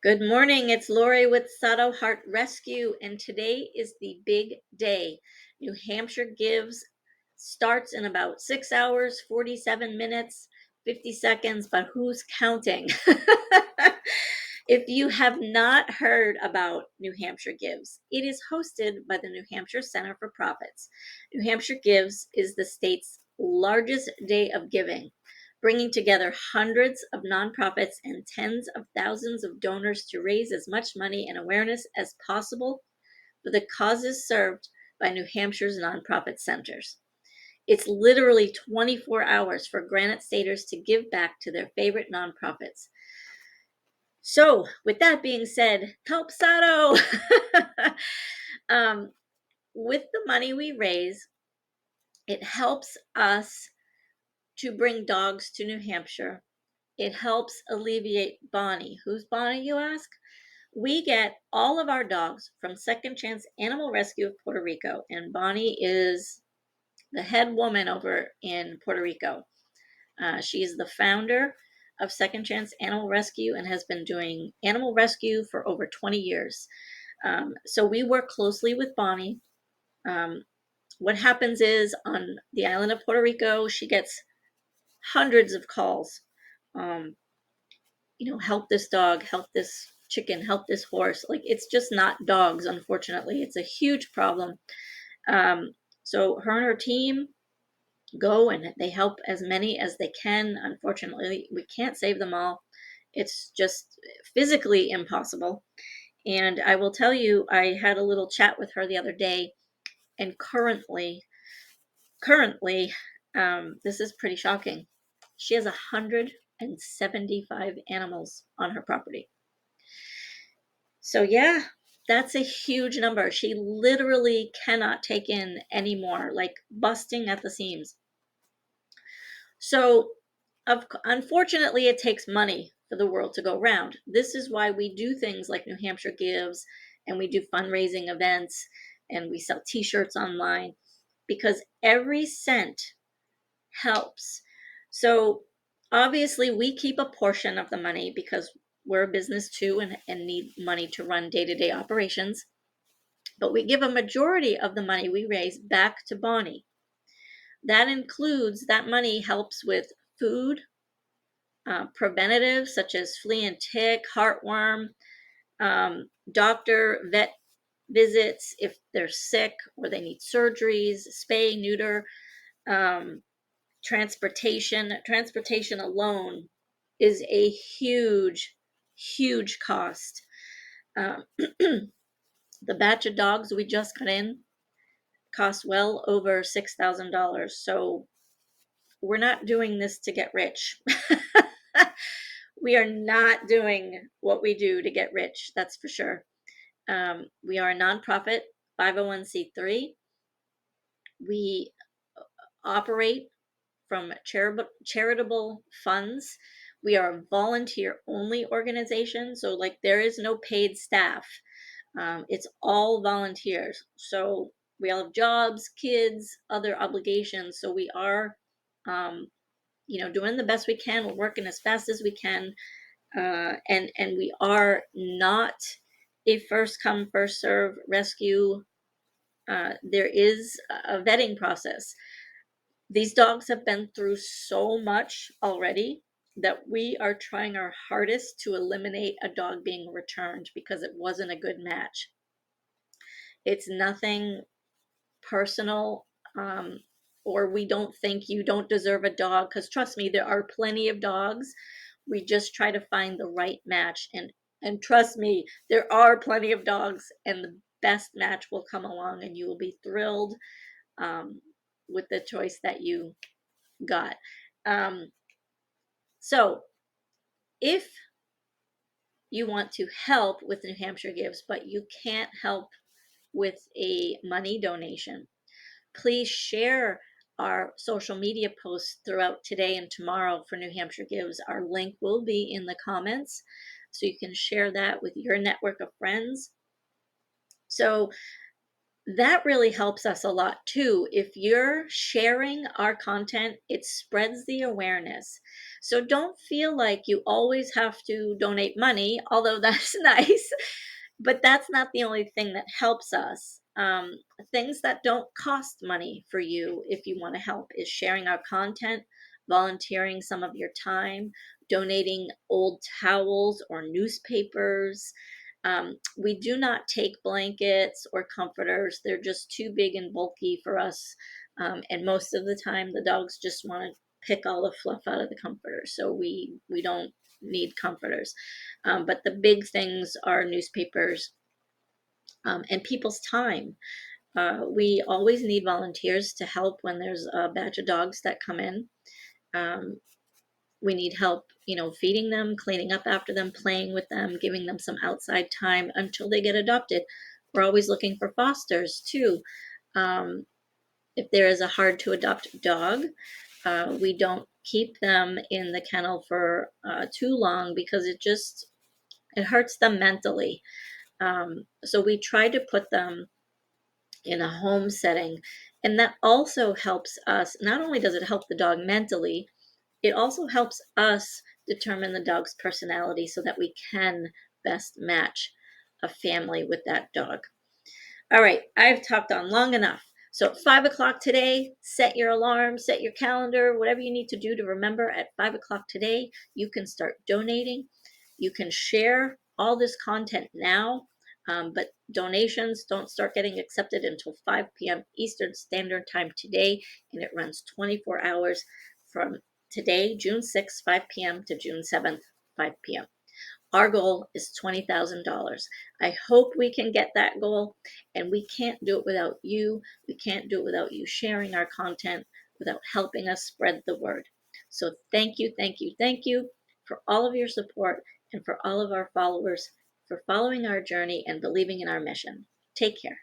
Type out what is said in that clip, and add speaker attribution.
Speaker 1: Good morning. It's Lori with Sato Heart Rescue, and today is the big day. New Hampshire Gives starts in about 6 hours, 47 minutes, 50 seconds, but who's counting? If you have not heard about New Hampshire Gives, it is hosted by the New Hampshire Center for Profits. New Hampshire Gives is the state's largest day of giving, bringing together hundreds of nonprofits and tens of thousands of donors to raise as much money and awareness as possible for the causes served by New Hampshire's nonprofit centers. It's literally 24 hours for Granite Staters to give back to their favorite nonprofits. So, with that being said, help Sato! um, with the money we raise, it helps us to bring dogs to New Hampshire. It helps alleviate Bonnie. Who's Bonnie, you ask? We get all of our dogs from Second Chance Animal Rescue of Puerto Rico, and Bonnie is the head woman over in Puerto Rico. She is the founder of Second Chance Animal Rescue and has been doing animal rescue for over 20 years. So we work closely with Bonnie. What happens is on the island of Puerto Rico, she gets hundreds of calls. Um, help this dog, help this chicken, help this horse. Like, it's just not dogs, unfortunately. It's a huge problem. Um, so her and her team go and they help as many as they can. Unfortunately, we can't save them all. It's just physically impossible. And I will tell you, I had a little chat with her the other day, and currently, this is pretty shocking. She has 175 animals on her property. So yeah, that's a huge number. She literally cannot take in any more, like busting at the seams. So unfortunately, it takes money for the world to go round. This is why we do things like New Hampshire Gives, and we do fundraising events, and we sell t-shirts online, because every cent helps. So obviously we keep a portion of the money because we're a business too, and need money to run day-to-day operations. But we give a majority of the money we raise back to Bonnie. That money helps with food, preventative such as flea and tick, heartworm, vet visits if they're sick or they need surgeries, spay, neuter, um, transportation. Transportation alone is a huge cost. The batch of dogs we just got in cost well over $6,000. So we're not doing this to get rich. We are not doing what we do to get rich, that's for sure. We are a nonprofit, 501c3. We operate from charitable funds. We are a volunteer only organization, so like there is no paid staff. It's all volunteers. So we all have jobs, kids, other obligations. So we are, doing the best we can. We're working as fast as we can, and we are not a first come first serve rescue. There is a vetting process. These dogs have been through so much already that we are trying our hardest to eliminate a dog being returned because it wasn't a good match. It's nothing personal, or we don't think you don't deserve a dog, because trust me, there are plenty of dogs. We just try to find the right match, and trust me, there are plenty of dogs, and the best match will come along and you will be thrilled, um, with the choice that you got. Um, so if you want to help with New Hampshire Gives, but you can't help with a money donation, please share our social media posts throughout today and tomorrow for New Hampshire Gives. Our link will be in the comments, so you can share that with your network of friends. So That really helps us a lot too. If you're sharing our content, it spreads the awareness. So don't feel like you always have to donate money, although that's nice, but that's not the only thing that helps us. Things that don't cost money for you if you want to help is sharing our content, volunteering some of your time, donating old towels or newspapers. We do not take blankets or comforters. They're just too big and bulky for us. And most of the time, the dogs just want to pick all the fluff out of the comforter. So we don't need comforters. But the big things are newspapers and people's time. We always need volunteers to help when there's a batch of dogs that come in. Um, we need help, feeding them, cleaning up after them, playing with them, giving them some outside time until they get adopted. We're always looking for fosters too. Um, if there is a hard to adopt dog, we don't keep them in the kennel for too long because it hurts them mentally. So we try to put them in a home setting, and that also helps us. Not only does it help the dog mentally, it also helps us determine the dog's personality so that we can best match a family with that dog. All right, I've talked on long enough. So at 5 o'clock today, set your alarm, set your calendar, whatever you need to do to remember at 5 o'clock today, you can start donating. You can share all this content now, but donations don't start getting accepted until 5 p.m. Eastern Standard Time today, and it runs 24 hours from today, June 6th, 5 p.m. to June 7th, 5 p.m. Our goal is $20,000. I hope we can get that goal, and we can't do it without you. We can't do it without you sharing our content, without helping us spread the word. So thank you, thank you, thank you for all of your support and for all of our followers for following our journey and believing in our mission. Take care.